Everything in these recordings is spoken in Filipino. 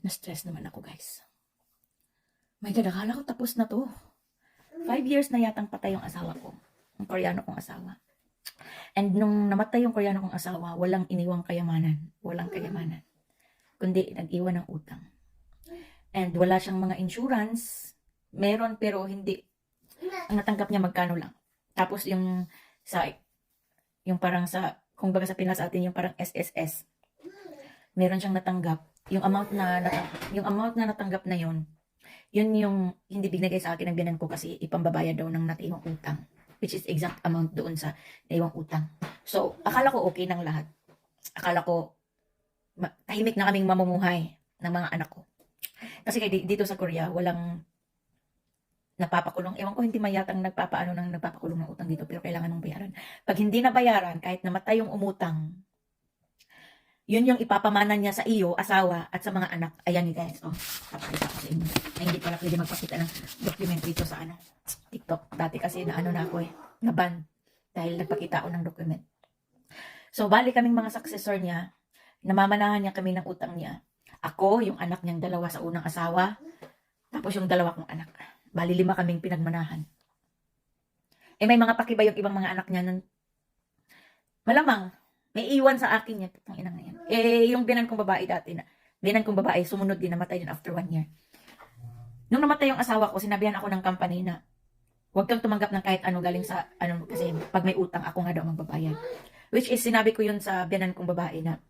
Na-stress naman ako, guys. My God, akala ko tapos na to. 5 years na yatang patay yung asawa ko. Ang Koreano kong asawa. And nung namatay yung Koreano kong asawa, walang iniwang kayamanan. Walang kayamanan. Kundi nag-iwan ng utang. And wala siyang mga insurance. Meron pero hindi. Ang natanggap niya magkano lang. Tapos yung parang sa, kung baga sa Pinas atin, yung parang SSS. Meron siyang natanggap. Yung amount na natanggap na yun yung hindi binigay sa akin ng biyanan ko kasi ipambabayad daw ng natiwang utang. Which is exact amount doon sa naiwang utang. So, akala ko okay ng lahat. Akala ko tahimik na kaming mamumuhay ng mga anak ko. Kasi dito sa Korea, walang napapakulong. Ewan ko, hindi mayatang nagpapakulong ng utang dito, pero kailangan mong bayaran. Pag hindi na bayaran, kahit namatay yung umutang, yun yung ipapamana niya sa iyo, asawa, at sa mga anak. Ayan guys, papakita ko sa inyo. Ay, hindi pala pwede magpakita ng document dito sa TikTok. Dati kasi na ako na-ban. Dahil nagpakita ako ng document. So, bali kaming mga successor niya, namamanahan niya kami ng utang niya. Ako, yung anak niyang dalawa sa unang asawa, tapos yung dalawa kong anak. Bali 5 kaming pinagmanahan. May mga pakiba yung ibang mga anak niya nun. Malamang, may iwan sa akin yan. Ang inang na yan. Yung binan kong babae dati sumunod din, namatay din after 1 year. Nung namatay yung asawa ko, sinabihan ako ng company na huwag kang tumanggap ng kahit ano galing sa kasi pag may utang ako nga daw magbabayad. Which is sinabi ko yun sa biyanan kong babae na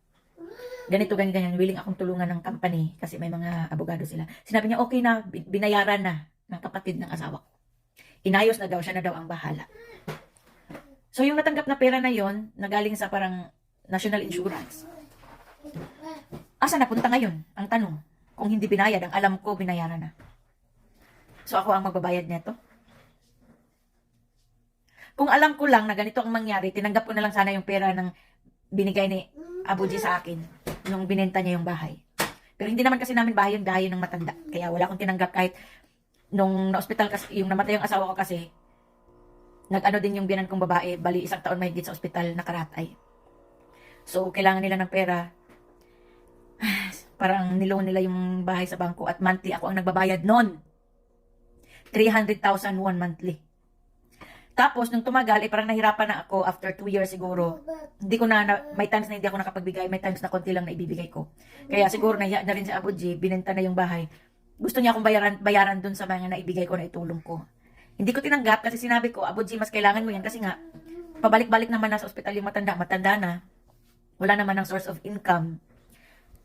ganito, ganyan, willing akong tulungan ng company kasi may mga abogado sila. Sinabi niya okay na, binayaran na ng kapatid ng asawa ko. Inayos na daw, siya na daw ang bahala. So yung natanggap na pera na yon, nagaling sa parang national insurance. Asa napunta ngayon? Ang tanong, kung hindi binayad, ang alam ko binayaran na. So ako ang magbabayad nito. Kung alam ko lang na ganito ang mangyari, tinanggap ko na lang sana yung pera ng binigay ni Abuji sa akin nung binenta niya yung bahay. Pero hindi naman kasi namin bahay ng matanda. Kaya wala akong tinanggap kahit nung na-hospital kasi, yung namatay yung asawa ko kasi, nag-ano din yung biyanan kong babae, bali 1 taon mahigit sa ospital, nakaratay. So, kailangan nila ng pera. Parang niloan nila yung bahay sa bangko at monthly ako ang nagbabayad nun. 300,000 won monthly. Tapos, nung tumagal, parang nahirapan na ako after 2 years siguro. Hindi ko may times na hindi ako nakapagbigay, may times na konti lang na ibibigay ko. Kaya siguro nahiya na rin si Abuji, binenta na yung bahay. Gusto niya akong bayaran dun sa mga naibigay ko na itulong ko. Hindi ko tinanggap kasi sinabi ko, Abuji, mas kailangan mo yan kasi nga, pabalik-balik naman na sa ospital yung matanda na, wala naman ng source of income.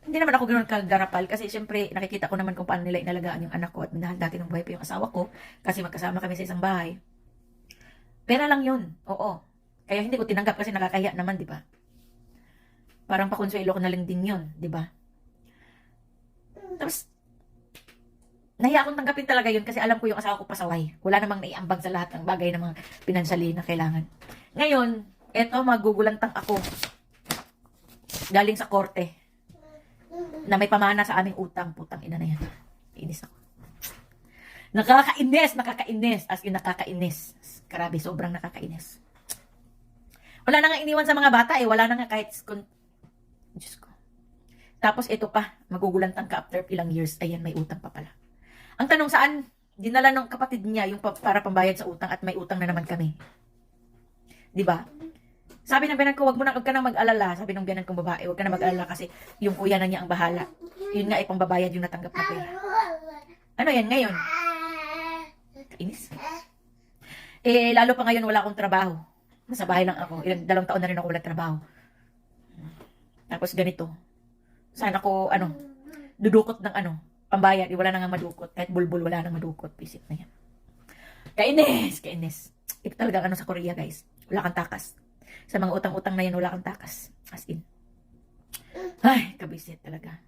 Hindi naman ako ganoon kagarapal kasi syempre nakikita ko naman kung paano nila inalagaan yung anak ko at minahal dati ng buhay pa yung asawa ko kasi magkasama kami sa isang bahay. Pera lang yun, oo. Kaya hindi ko tinanggap kasi nakakahiya naman, di ba? Parang pakonsuelo ko na lang din yun, di ba? Tapos, nahiya akong tanggapin talaga yun kasi alam ko yung asawa ko pasaway. Wala namang naiambag sa lahat ng bagay ng mga pinansali na kailangan. Ngayon, eto magugulantang ako. Galing sa korte. Na may pamana sa aming utang. Putang ina na yan. Inis ako. Nakakainis. As in, nakakainis. Grabe, sobrang nakakainis. Wala na nga iniwan sa mga bata eh. Wala na nga kahit... Diyos ko. Tapos ito pa, magugulantang ka after ilang years. Ayan, may utang pa pala. Ang tanong saan, dinala ng kapatid niya yung para pambayad sa utang at may utang na naman kami. 'Di ba? Sabi ng biyanan ko, wag ka na mag-alala. Sabi ng biyanan kong babae, wag ka na mag-alala kasi yung kuya na niya ang bahala. Yun nga, ipambabayad yung natanggap na pera. Ano yan ngayon? Kainis. Lalo pa ngayon wala akong trabaho. Nasa bahay lang ako. 2 taon na rin ako wala trabaho. Tapos ganito. Sana ko, dudukot ng pambayad. Wala na nga madukot. Kahit bulbul, wala na madukot. Visit na yan. Kainis. Ito talaga sa Korea, guys. Wala kang takas. Sa mga utang-utang na yan, wala kang takas. As in. Ay, kabisit talaga.